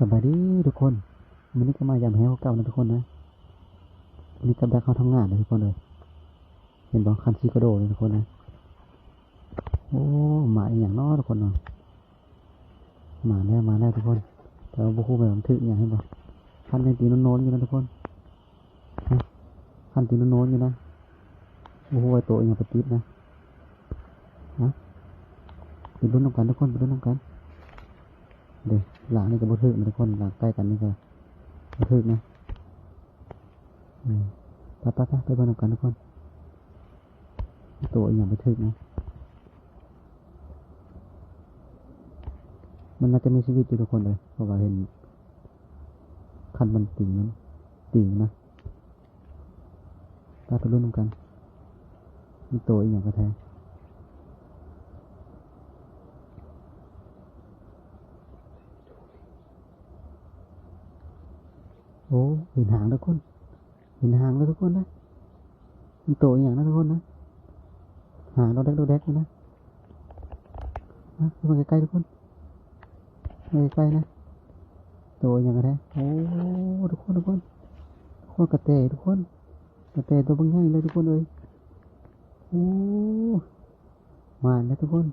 สบายดีทุกคนวันนี้ก็มายามแฮวเก่านะทุกคนนะวันนี้กับดักเขาทำงานนะทุกคนเลยเห็นบางคันซีกระโดดเลยทุกคนนะโอ้หมาอีกอย่างน้อทุกคนเนาะมาแล้วทุกคนแต่ว่าบุคูแบบมันถึกอย่างให้บอกคันยังตีโน้นๆอยู่นะทุกคนนะคันตีโน้นๆอยู่นะบุคูไอโตอย่างปฏิบนะไปรุ่นน้ำกันทุกคนไปรุ่นน้ำกันเดี๋ยวหลังนี่ก็บุทึกนะทุกคนหลังใกล้กันนี่ก็บุทึกนะไปรุ่นน้ำกันทุกคนตัวอย่างบุทึกนะมันน่าจะมีชีวิตอยู่ทุกคนเลยเพราะว่าเห็นคันมันติ่งนะไปรุ่นน้ำกันมีตัวอย่างกระแทกโอ้เห็นหางทุกคนเห็นหางแล้วทุกคนนะมันโตอย่างนะทุกคนนะหางเราแดกเลยนะทุกคนใกล้ๆทุกคนใกล้ๆนะโตอย่างไรโอ้ทุกคนกระเตะทุกคนกระเตะตัวบางอย่างเลยทุกคนเลยโอ้มาแล้วทุกคน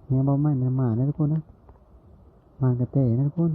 แง่เบาไม้นะมาแล้วทุกคนนะมากระเตะนะทุกคน